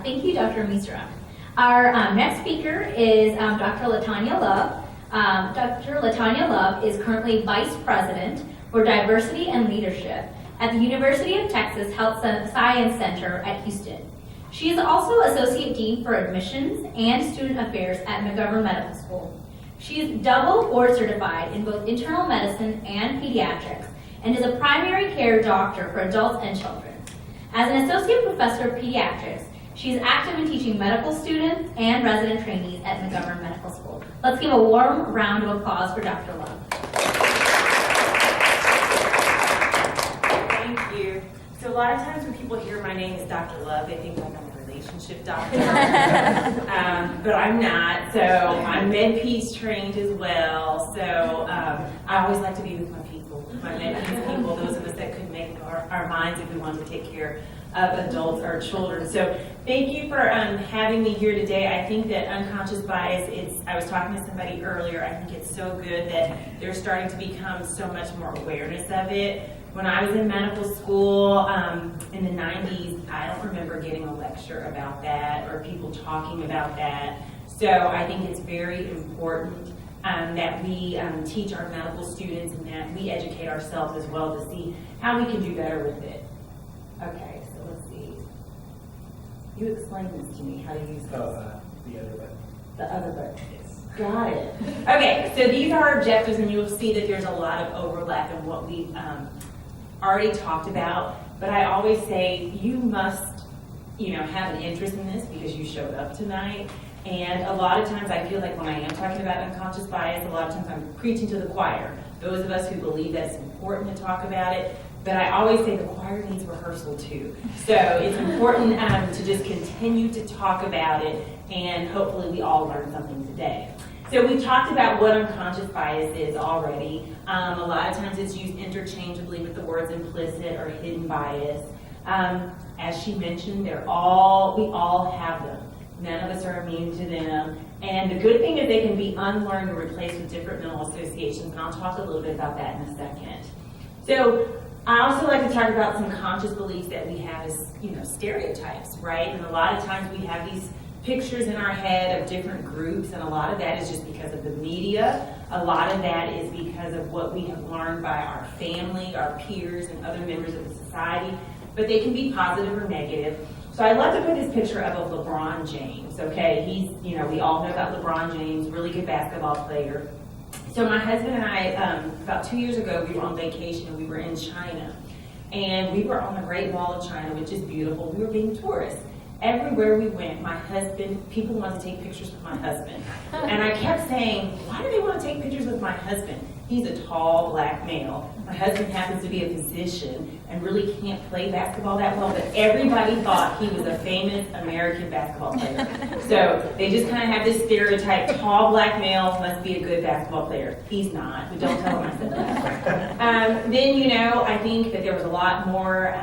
Thank you, Dr. Misra. Our next speaker is Dr. LaTanya Love. Dr. LaTanya Love is currently Vice President for Diversity and Leadership at the University of Texas Health Science Center at Houston. She is also Associate Dean for Admissions and Student Affairs at McGovern Medical School. She is double board certified in both internal medicine and pediatrics and is a primary care doctor for adults and children. As an associate professor of pediatrics, she is active in teaching medical students and resident trainees at McGovern Medical School. Let's give a warm round of applause for Dr. Love. Thank you. So a lot of times when people hear my name is Dr. Love, they think like I'm a relationship doctor, but I'm not. So I'm Med-Peds trained as well. So I always like to be with my people, my Med-Peds people, those of us that could make our minds if we want to take care of adults or children. So thank you for having me here today. I think that unconscious bias, I was talking to somebody earlier, I think it's so good that there's starting to become so much more awareness of it. When I was in medical school in the 90s, I don't remember getting a lecture about that or people talking about that. So I think it's very important that we teach our medical students and that we educate ourselves as well to see how we can do better with it. Okay, so let's see. You explain this to me, how to use this. The other button. The other button. Yes. Got it. Okay, so these are our objectives, and you'll see that there's a lot of overlap in what we've already talked about. But I always say you must, have an interest in this because you showed up tonight. And a lot of times I feel like when I am talking about unconscious bias, a lot of times I'm preaching to the choir. Those of us who believe that it's important to talk about it. But I always say the choir needs rehearsal too. So it's important to just continue to talk about it, and hopefully we all learn something today. So we've talked about what unconscious bias is already. A lot of times it's used interchangeably with the words implicit or hidden bias. As she mentioned, we all have them. None of us are immune to them. And the good thing is they can be unlearned or replaced with different mental associations, and I'll talk a little bit about that in a second. So I also like to talk about some conscious beliefs that we have as, stereotypes, right? And a lot of times we have these pictures in our head of different groups, and a lot of that is just because of the media. A lot of that is because of what we have learned by our family, our peers, and other members of the society, but they can be positive or negative. So I love to put this picture up of LeBron James, okay? He's, we all know about LeBron James, really good basketball player. So my husband and I, about 2 years ago, we were on vacation and we were in China. And we were on the Great Wall of China, which is beautiful. We were being tourists. Everywhere we went, people wanted to take pictures with my husband. And I kept saying, why do they want to take pictures with my husband? He's a tall black male. My husband happens to be a physician and really can't play basketball that well, but everybody thought he was a famous American basketball player. So they just kind of have this stereotype, tall black male must be a good basketball player. He's not, but don't tell him I said that. Then, I think that there was a lot more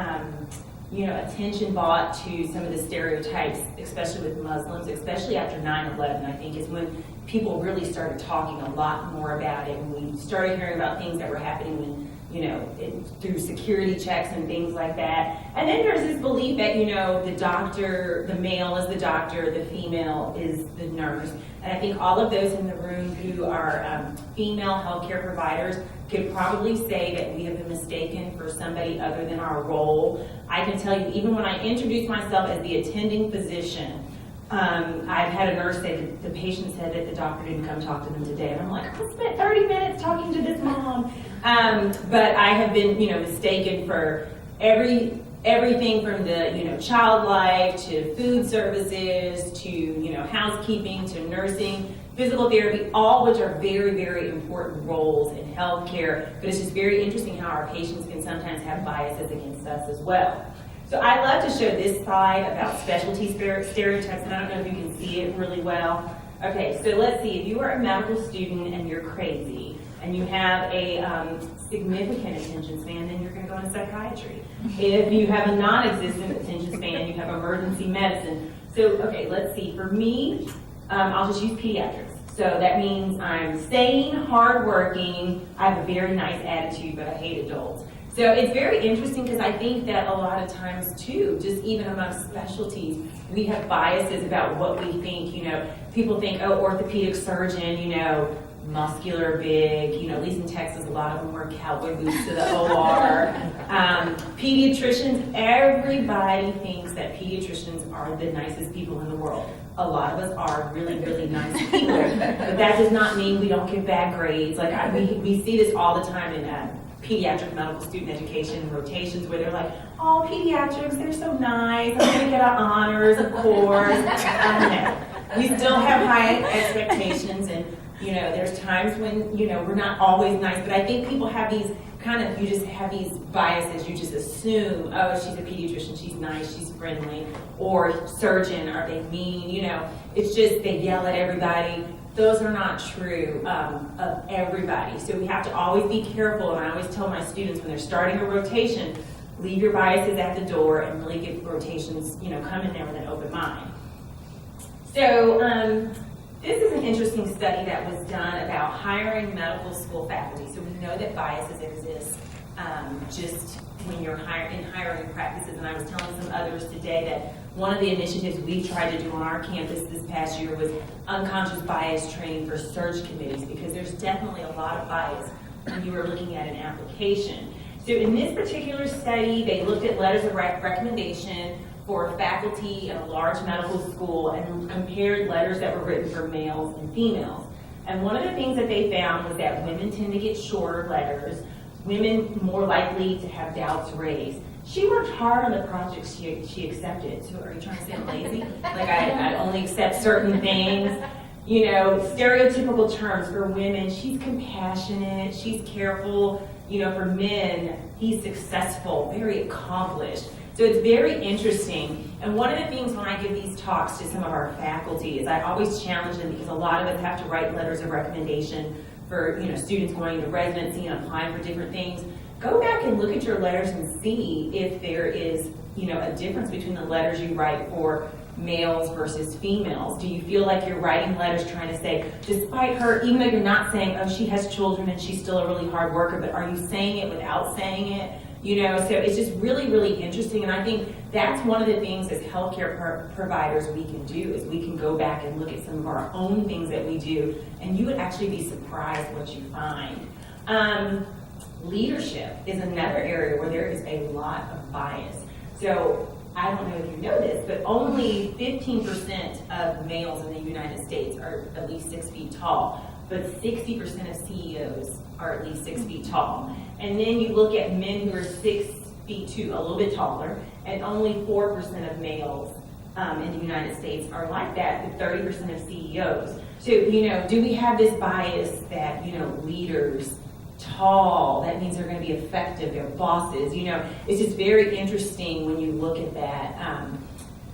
attention brought to some of the stereotypes, especially with Muslims, especially after 9/11, I think is when people really started talking a lot more about it, and we started hearing about things that were happening when, through security checks and things like that. And then there's this belief that, the male is the doctor, the female is the nurse. And I think all of those in the room who are female healthcare providers could probably say that we have been mistaken for somebody other than our role. I can tell you, even when I introduced myself as the attending physician, I've had a nurse say that the patient said that the doctor didn't come talk to them today. And I'm like, I spent 30 minutes talking to this mom. But I have been, mistaken for everything from the, child life to food services to, housekeeping to nursing, physical therapy, all which are very, very important roles in healthcare. But it's just very interesting how our patients can sometimes have biases against us as well. So I love to show this slide about specialty stereotypes, and I don't know if you can see it really well. Okay, so let's see. If you are a medical student and you're crazy, and you have a significant attention span, then you're going to go into psychiatry. If you have a non-existent attention span, you have emergency medicine. So, okay, let's see. For me, I'll just use pediatrics. So that means I'm sane, hardworking, I have a very nice attitude, but I hate adults. So it's very interesting because I think that a lot of times too, just even amongst specialties, we have biases about what we think, people think, oh, orthopedic surgeon, muscular, big, at least in Texas, a lot of them wear cowboy boots to the OR. Pediatricians, everybody thinks that pediatricians are the nicest people in the world. A lot of us are really, really nice people, but that does not mean we don't give bad grades. Like we see this all the time in pediatric medical student education rotations where they're like, oh, pediatrics, they're so nice, I'm gonna get our honors, of course. No. We still have high expectations, and there's times when, we're not always nice, but I think people have these you just have these biases. You just assume, oh, she's a pediatrician, she's nice, she's friendly, or surgeon, are they mean? It's just they yell at everybody. Those are not true of everybody. So we have to always be careful, and I always tell my students when they're starting a rotation, leave your biases at the door and really get rotations, come in there with an open mind. So this is an interesting study that was done about hiring medical school faculty. So we know that biases exist just when you're in hiring practices. And I was telling some others today that one of the initiatives we tried to do on our campus this past year was unconscious bias training for search committees, because there's definitely a lot of bias when you were looking at an application. So in this particular study, they looked at letters of recommendation for faculty in a large medical school and compared letters that were written for males and females. And one of the things that they found was that women tend to get shorter letters, women more likely to have doubts raised. She worked hard on the projects she accepted. So are you trying to say I'm lazy? Like I only accept certain things. Stereotypical terms for women, she's compassionate, she's careful. For men, he's successful, very accomplished. So it's very interesting. And one of the things when I give these talks to some of our faculty is I always challenge them, because a lot of us have to write letters of recommendation for students going into residency and applying for different things. Go back and look at your letters and see if there is a difference between the letters you write for males versus females. Do you feel like you're writing letters trying to say, despite her, even though you're not saying, oh, she has children and she's still a really hard worker, but are you saying it without saying it? So it's just really, really interesting. And I think that's one of the things as healthcare providers we can do, is we can go back and look at some of our own things that we do, and you would actually be surprised what you find. Leadership is another area where there is a lot of bias. So I don't know if you know this, but only 15% of males in the United States are at least 6 feet tall, but 60% of CEOs are at least 6 feet tall. And then you look at men who are 6 feet 2, a little bit taller, and only 4% of males in the United States are like that, with 30% of CEOs. So, do we have this bias that, leaders, tall, that means they're going to be effective, they're bosses, it's just very interesting when you look at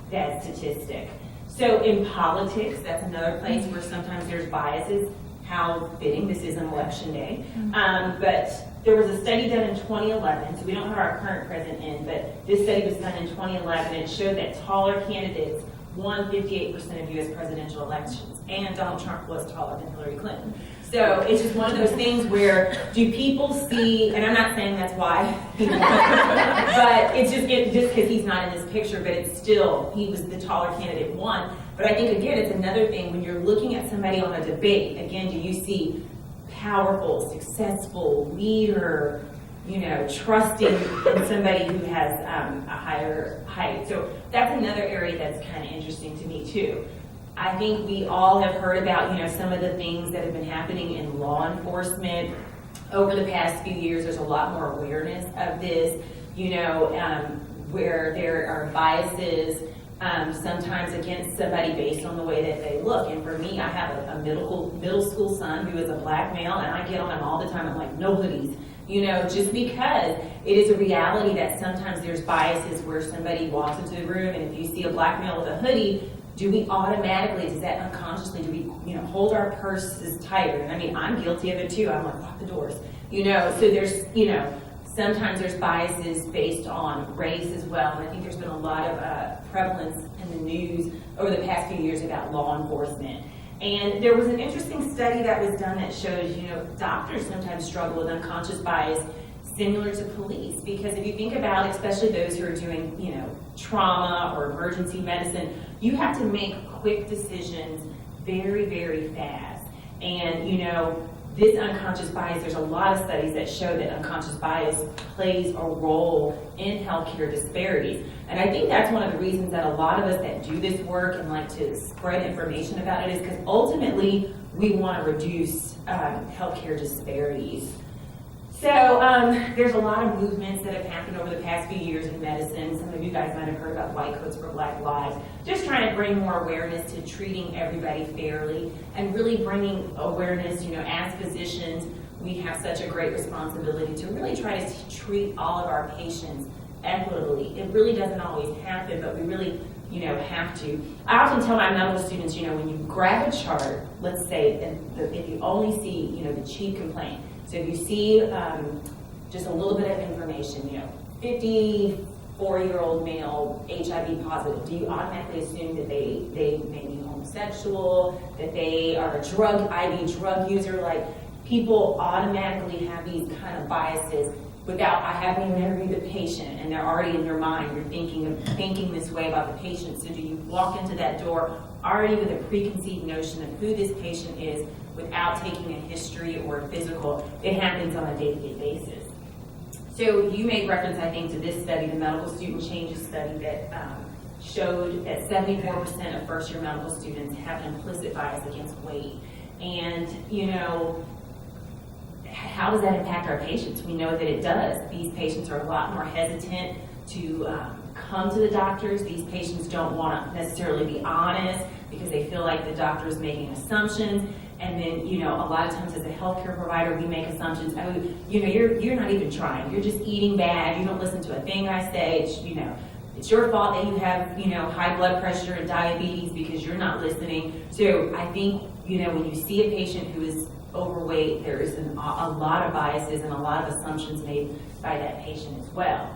that statistic. So in politics, that's another place where sometimes there's biases. How fitting, this is an election day. But there was a study done in 2011, so we don't have our current president in, but this study was done in 2011, and it showed that taller candidates won 58% of U.S. presidential elections, and Donald Trump was taller than Hillary Clinton. So it's just one of those things where, do people see, and I'm not saying that's why, but it's just because he's not in this picture, but it's still, he was the taller candidate won. But I think, again, it's another thing, when you're looking at somebody on a debate, again, do you see powerful, successful, leader, trusting in somebody who has a higher height. So that's another area that's kind of interesting to me too. I think we all have heard about, some of the things that have been happening in law enforcement over the past few years. There's a lot more awareness of this, where there are biases sometimes against somebody based on the way that they look. And for me, I have a middle school son who is a black male, and I get on him all the time. I'm like, no hoodies. Just because it is a reality that sometimes there's biases where somebody walks into the room, and if you see a black male with a hoodie, do we automatically, does that unconsciously, do we, hold our purses tighter? And I mean, I'm guilty of it too. I'm like, lock the doors. So there's, sometimes there's biases based on race as well. And I think there's been a lot of prevalence in the news over the past few years about law enforcement. And there was an interesting study that was done that shows, doctors sometimes struggle with unconscious bias. similar to police, because if you think about, especially those who are doing, trauma or emergency medicine, you have to make quick decisions very, very fast. And, this unconscious bias, there's a lot of studies that show that unconscious bias plays a role in healthcare disparities. And I think that's one of the reasons that a lot of us that do this work and like to spread information about it is because ultimately we want to reduce healthcare disparities. So there's a lot of movements that have happened over the past few years in medicine. Some of you guys might have heard about White Coats for Black Lives. Just trying to bring more awareness to treating everybody fairly and really bringing awareness, as physicians, we have such a great responsibility to really try to treat all of our patients equitably. It really doesn't always happen, but we really, have to. I often tell my medical students, when you grab a chart, let's say, if you only see, the chief complaint. So if you see just a little bit of information, 54-year-old male, HIV positive, do you automatically assume that they may be homosexual, that they are a IV drug user? Like, people automatically have these kind of biases without, I haven't even interviewed the patient, and they're already in your mind, you're thinking this way about the patient. So do you walk into that door already with a preconceived notion of who this patient is without taking a history or a physical? It happens on a day-to-day basis. So you made reference, I think, to this study, the medical student changes study that showed that 74% of first-year medical students have an implicit bias against weight. And, how does that impact our patients? We know that it does. These patients are a lot more hesitant to come to the doctors. These patients don't want to necessarily be honest because they feel like the doctor is making assumptions. And then, a lot of times as a healthcare provider, we make assumptions. Oh, you're not even trying. You're just eating bad. You don't listen to a thing I say. It's your fault that you have, high blood pressure and diabetes because you're not listening. So I think, when you see a patient who is overweight, there is a lot of biases and a lot of assumptions made by that patient as well.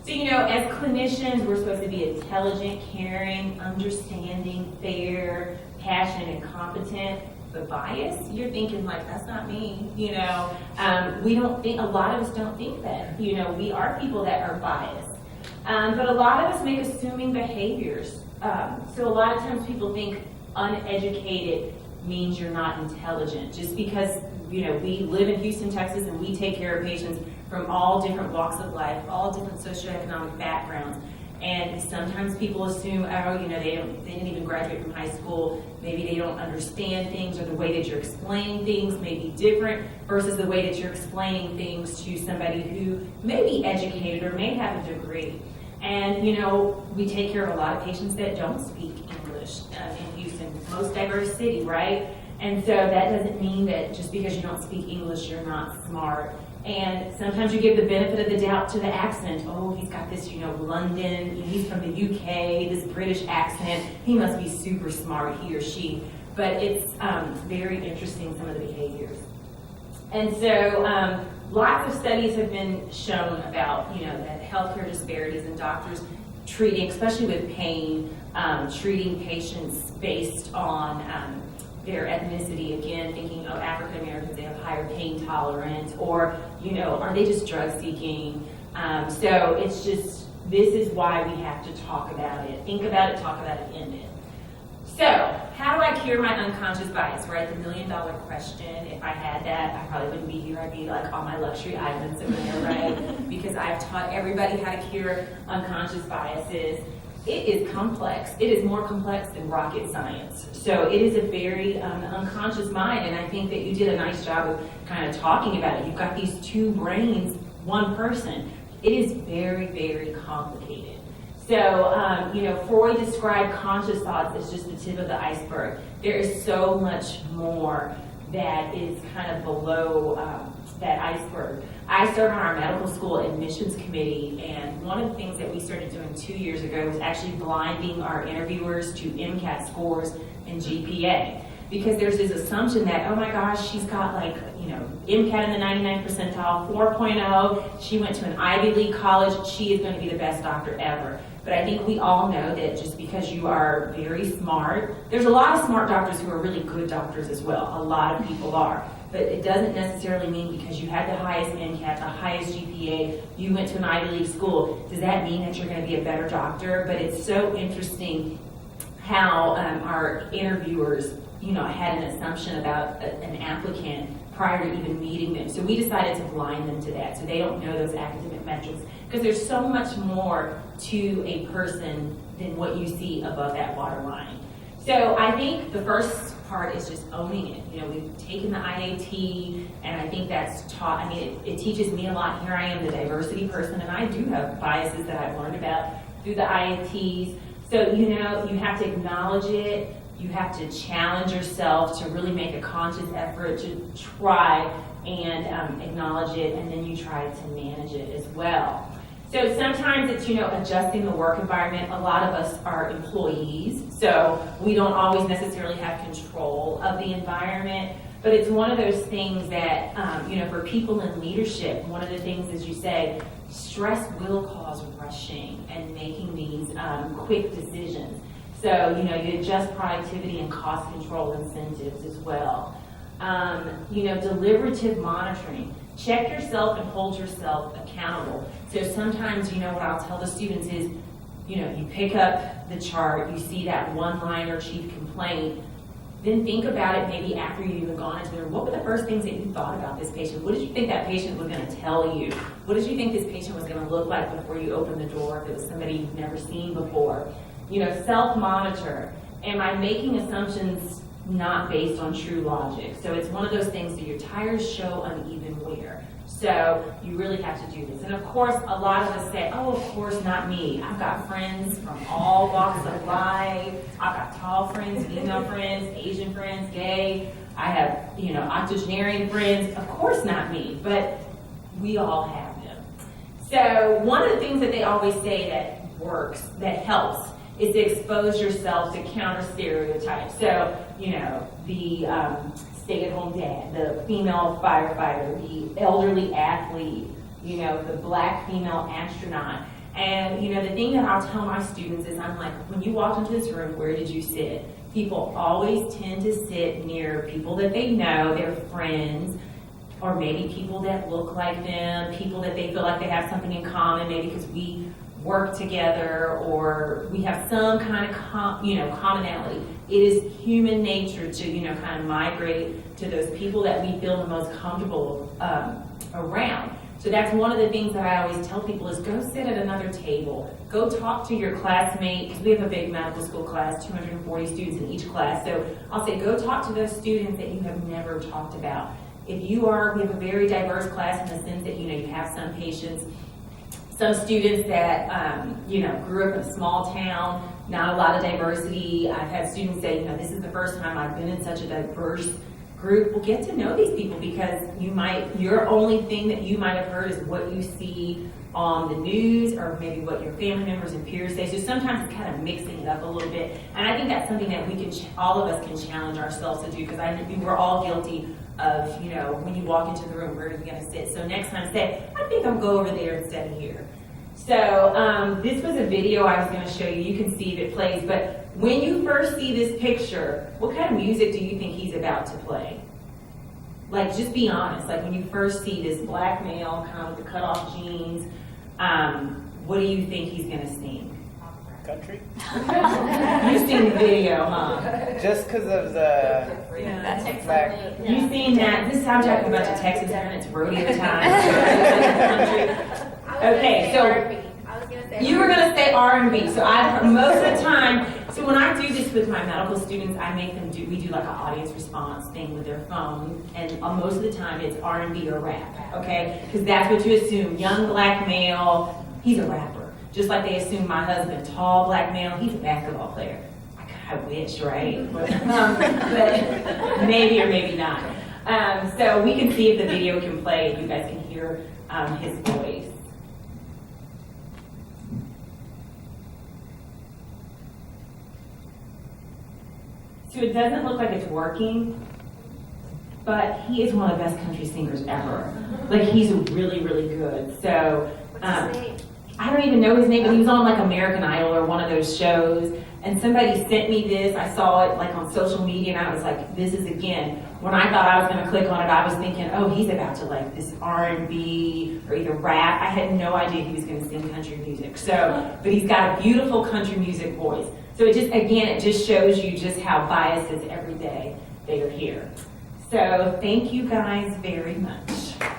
So, as clinicians, we're supposed to be intelligent, caring, understanding, fair, passionate, and competent. But bias, you're thinking like, that's not me, we don't think, a lot of us don't think that, we are people that are biased. But a lot of us make assuming behaviors. So a lot of times people think uneducated means you're not intelligent. Just because, we live in Houston, Texas, and we take care of patients from all different walks of life, all different socioeconomic backgrounds. And sometimes people assume, they didn't even graduate from high school. Maybe they don't understand things, or the way that you're explaining things may be different versus the way that you're explaining things to somebody who may be educated or may have a degree. And, we take care of a lot of patients that don't speak English in Houston, most diverse city, right? And so that doesn't mean that just because you don't speak English, you're not smart. And sometimes you give the benefit of the doubt to the accent. Oh, he's got this, London, he's from the UK, this British accent. He must be super smart, he or she. But it's very interesting, some of the behaviors. And so lots of studies have been shown about, that healthcare disparities and doctors treating, especially with pain, treating patients based on their ethnicity, again, thinking of African Americans, they have higher pain tolerance, or, are they just drug seeking? So it's just, this is why we have to talk about it. Think about it, talk about it, end it. So, how do I cure my unconscious bias, right? The $1,000,000 question. If I had that, I probably wouldn't be here. I'd be like on my luxury island somewhere, right? Because I've taught everybody how to cure unconscious biases. It is complex. It is more complex than rocket science. So it is a very unconscious mind, and I think that you did a nice job of kind of talking about it. You've got these two brains, one person. It is very, very complicated. So, Freud described conscious thoughts as just the tip of the iceberg. There is so much more that is kind of below that iceberg. I serve on our medical school admissions committee, and one of the things that we started doing 2 years ago was actually blinding our interviewers to Mcat scores and GPA. Because there's this assumption that, oh my gosh, she's got MCAT in the 99th percentile, 4.0, she went to an Ivy League college, she is going to be the best doctor ever. But I think we all know that just because you are very smart, there's a lot of smart doctors who are really good doctors as well. A lot of people are. but it doesn't necessarily mean because you had the highest Mcat, the highest GPA, you went to an Ivy League school, does that mean that you're going to be a better doctor? But it's so interesting how our interviewers, had an assumption about an applicant prior to even meeting them. So we decided to blind them to that, so they don't know those academic metrics, because there's so much more to a person than what you see above that waterline. So I think the first part is just owning it. We've taken the IAT, and I think that's taught, it teaches me a lot. Here I am, the diversity person, and I do have biases that I've learned about through the IATs. So, you have to acknowledge it. You have to challenge yourself to really make a conscious effort to try and acknowledge it, and then you try to manage it as well. So sometimes it's, adjusting the work environment. A lot of us are employees, so we don't always necessarily have control of the environment, but it's one of those things that, for people in leadership, one of the things, as you say, stress will cause rushing and making these quick decisions. So, you adjust productivity and cost control incentives as well. Deliberative monitoring. Check yourself and hold yourself accountable. So sometimes, what I'll tell the students is, you pick up the chart, you see that one-liner chief complaint, then think about it maybe after you've even gone into there. What were the first things that you thought about this patient? What did you think that patient was going to tell you? What did you think this patient was going to look like before you opened the door if it was somebody you've never seen before? Self-monitor. Am I making assumptions not based on true logic? So it's one of those things that your tires show uneven wear. So you really have to do this. And of course, a lot of us say, oh, of course, not me. I've got friends from all walks of life. I've got tall friends, female friends, Asian friends, gay. I have, octogenarian friends. Of course, not me, but we all have them. So one of the things that they always say that works, that helps, is to expose yourself to counter stereotypes. So, the stay-at-home dad, the female firefighter, the elderly athlete, the black female astronaut. And, the thing that I'll tell my students is, I'm like, when you walked into this room, where did you sit? People always tend to sit near people that they know, their friends, or maybe people that look like them, people that they feel like they have something in common, maybe because we work together or we have some kind of commonality. It is human nature to kind of migrate to those people that we feel the most comfortable around. So that's one of the things that I always tell people is go sit at another table, go talk to your classmate, because we have a big medical school class, 240 students in each class. So I'll say go talk to those students that you have never talked about. If we have a very diverse class in the sense that you have some patients, some students that, grew up in a small town, not a lot of diversity. I've had students say, this is the first time I've been in such a diverse group. Well, get to know these people, because your only thing that you might have heard is what you see on the news or maybe what your family members and peers say. So sometimes it's kind of mixing it up a little bit. And I think that's something that all of us can challenge ourselves to do, because I think we're all guilty of, when you walk into the room, where are you going to sit? So next time say, I think I'll go over there instead of here. So this was a video I was going to show you. You can see if it plays. But when you first see this picture, what kind of music do you think he's about to play? Like, just be honest. Like, when you first see this black male, kind of with the cut-off jeans, what do you think he's going to sing? Country? You've seen the video, huh? Just because of the black. You've seen that. This is how I'm talking about the Texas and it's rodeo time. Okay, so you were going to say R&B. So most of the time, so when I do this with my medical students, I make them we do like an audience response thing with their phone, and most of the time it's R&B or rap, okay? Because that's what you assume. Young black male, he's a rapper. Just like they assume my husband, tall black male, he's a basketball player. I wish, right? But maybe or maybe not. So we can see if the video can play, if you guys can hear his voice. So it doesn't look like it's working, but he is one of the best country singers ever. Like, he's really, really good. So I I don't even know his name, but he was on like American Idol or one of those shows. And somebody sent me this. I saw it like on social media, and I was like, this is again. When I thought I was going to click on it, I was thinking, oh, he's about to like this R&B or either rap. I had no idea he was going to sing country music. So, but he's got a beautiful country music voice. So it just, again, it just shows you just how biases every day they are here. So thank you guys very much.